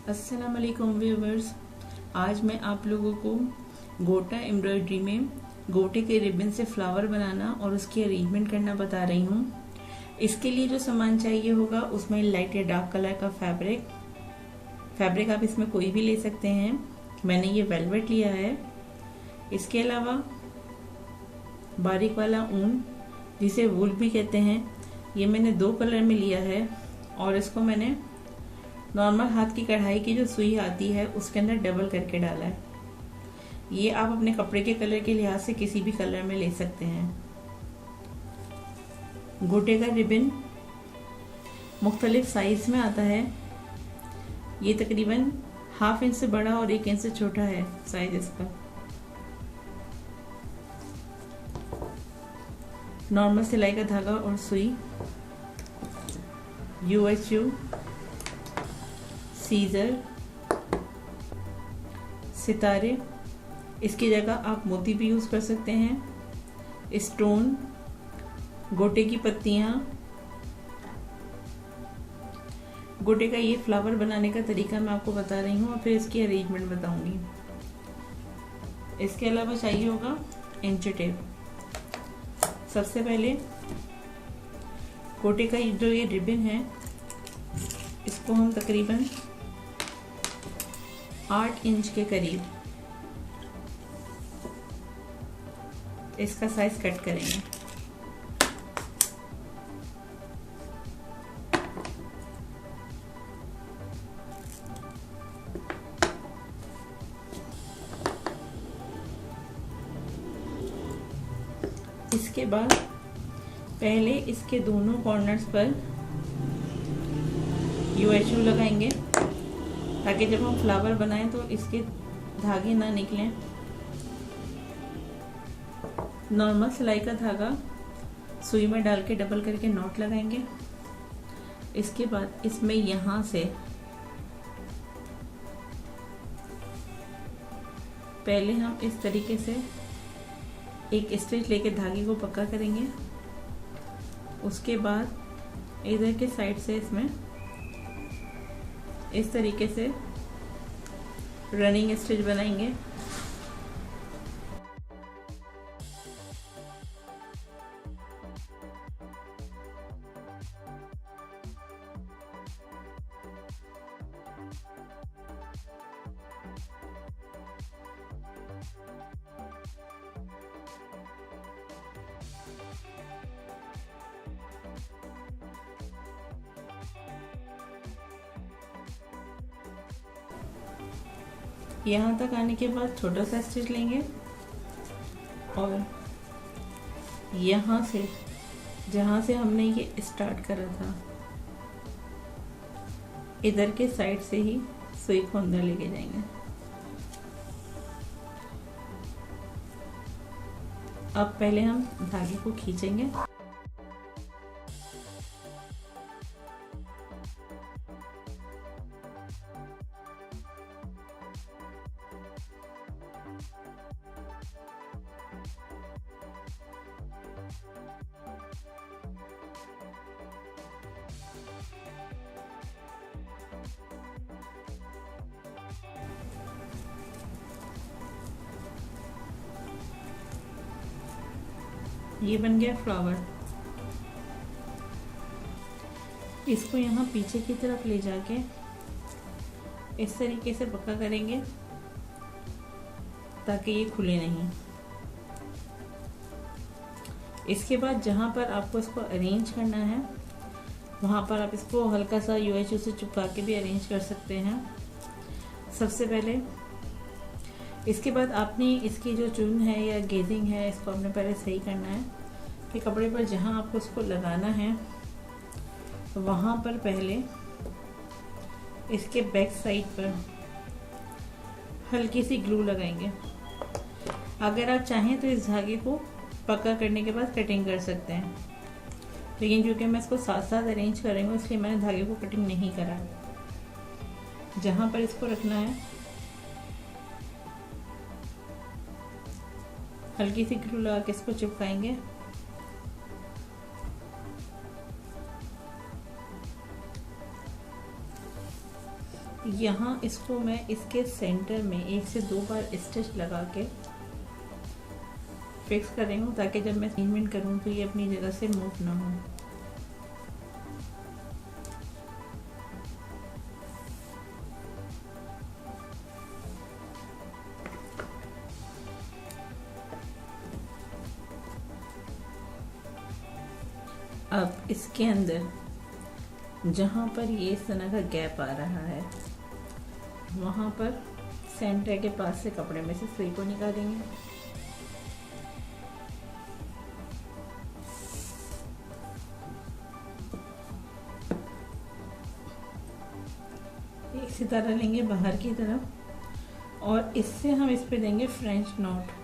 अस्सलाम वालेकुम व्यूवर्स। आज मैं आप लोगों को गोटा एम्ब्रॉयडरी में गोटे के रिबन से फ्लावर बनाना और उसकी अरेंजमेंट करना बता रही हूँ। इसके लिए जो सामान चाहिए होगा उसमें लाइट या डार्क कलर का फैब्रिक आप इसमें कोई भी ले सकते हैं। मैंने ये वेलवेट लिया है। इसके अलावा बारीक वाला ऊन जिसे वूल भी कहते हैं, ये मैंने 2 कलर में लिया है और इसको मैंने नॉर्मल हाथ की कढ़ाई की जो सुई आती है उसके अंदर डबल करके डाला है। ये आप अपने कपड़े के कलर के लिहाज से किसी भी कलर में ले सकते हैं। गोटे का रिबन मुख्तलिफ साइज में आता है। ये तकरीबन 1/2 इंच से बड़ा और 1 इंच से छोटा है साइज इसका। नॉर्मल सिलाई का धागा और सुई, UHU, सीजर, सितारे, इसकी जगह आप मोती भी यूज कर सकते हैं, स्टोन, गोटे की पत्तियां। गोटे का ये फ्लावर बनाने का तरीका मैं आपको बता रही हूँ और फिर इसकी अरेंजमेंट बताऊंगी। इसके अलावा चाहिए होगा इंच टेप। सबसे पहले गोटे का जो ये रिबन है इसको हम तकरीबन 8 इंच के करीब इसका साइज कट करेंगे। इसके बाद पहले इसके दोनों कॉर्नर्स पर UHU लगाएंगे ताकि जब हम फ्लावर बनाएं तो इसके धागे ना निकलें। नॉर्मल सिलाई का धागा सुई में डाल के डबल करके नॉट लगाएंगे। इसके बाद इसमें यहाँ से पहले हम इस तरीके से एक स्टिच लेके धागे को पक्का करेंगे। उसके बाद इधर के साइड से इसमें इस तरीके से रनिंग स्टिच बनाएंगे। यहाँ तक आने के बाद छोटा सा स्टिच लेंगे और यहाँ से जहाँ से हमने ये स्टार्ट करा था इधर के साइड से ही सुई को अंदर लेके जाएंगे। अब पहले हम धागे को खींचेंगे। ये बन गया फ्लावर। इसको यहाँ पीछे की तरफ ले जाके इस तरीके से पक्का करेंगे ताकि ये खुले नहीं। इसके बाद जहाँ पर आपको इसको अरेंज करना है वहाँ पर आप इसको हल्का सा UHU से चिपका के भी अरेंज कर सकते हैं। सबसे पहले इसके बाद आपने इसकी जो चुन है या गेजिंग है इसको आपने पहले सही करना है कि कपड़े पर जहाँ आपको इसको लगाना है वहाँ पर पहले इसके बैक साइड पर हल्की सी ग्लू लगाएंगे। अगर आप चाहें तो इस धागे को पक्का करने के बाद कटिंग कर सकते हैं, लेकिन क्योंकि मैं इसको साथ साथ अरेंज कर रही हूँ इसलिए मैंने धागे को कटिंग नहीं करा। जहाँ पर इसको रखना है हल्की सी ग्लू लगा के इसको चिपकाएंगे। यहाँ इसको मैं इसके सेंटर में 1 से 2 बार स्टिच लगा के फिक्स कर रही हूँ, ताकि जब मैं अरेंजमेंट करूँ तो ये अपनी जगह से मूव ना हो। अब इसके अंदर जहाँ पर ये इस तरह का गैप आ रहा है, वहाँ पर सेंटर के पास से कपड़े में से सुई को निकालेंगे। एक सितारा लेंगे बाहर की तरफ और इससे हम इस पे देंगे फ्रेंच नॉट।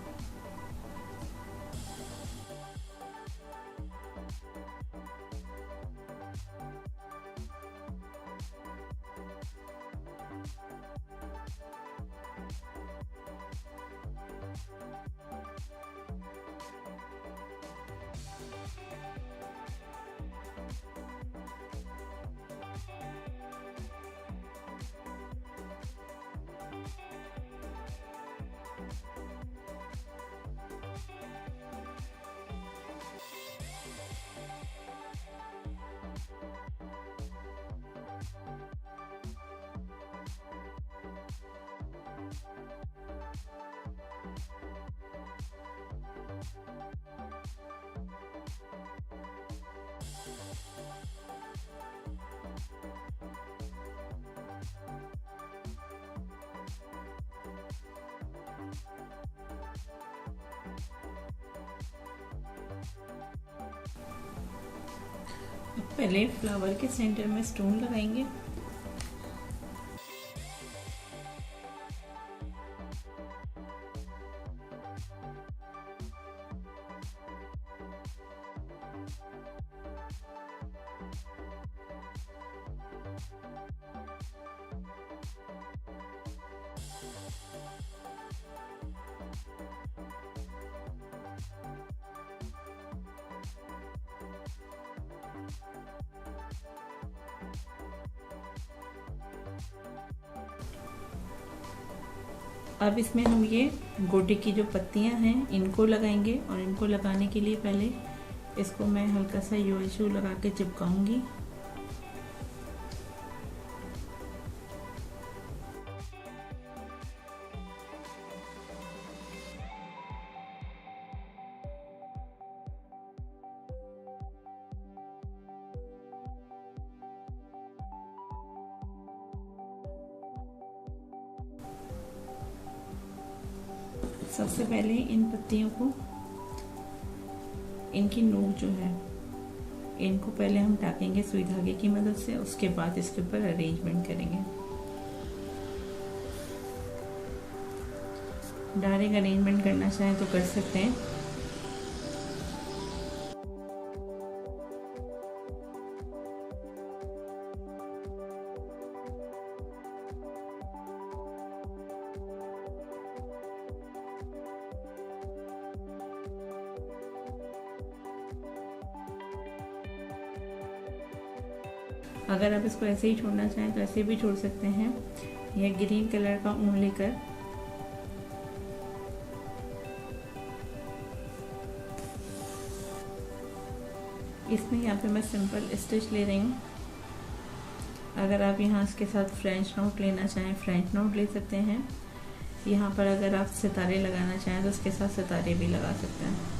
पहले फ्लावर के सेंटर में स्टोन लगाएंगे। अब इसमें हम ये गोटे की जो पत्तियां हैं इनको लगाएंगे, और इनको लगाने के लिए पहले इसको मैं हल्का सा UHU लगा के चिपकाऊंगी। सबसे पहले इन पत्तियों को, इनकी नोक जो है, इनको पहले हम टाकेंगे सुई धागे की मदद से, उसके बाद इसके ऊपर अरेंजमेंट करेंगे। डायरेक्ट अरेंजमेंट करना चाहें तो कर सकते हैं। अगर आप इसको ऐसे ही छोड़ना चाहें तो ऐसे भी छोड़ सकते हैं, या ग्रीन कलर का ऊन लेकर इसमें यहाँ पे मैं सिंपल स्टिच ले रही हूँ। अगर आप यहाँ इसके साथ फ्रेंच नोट लेना चाहें फ्रेंच नोट ले सकते हैं। यहाँ पर अगर आप सितारे लगाना चाहें तो उसके साथ सितारे भी लगा सकते हैं।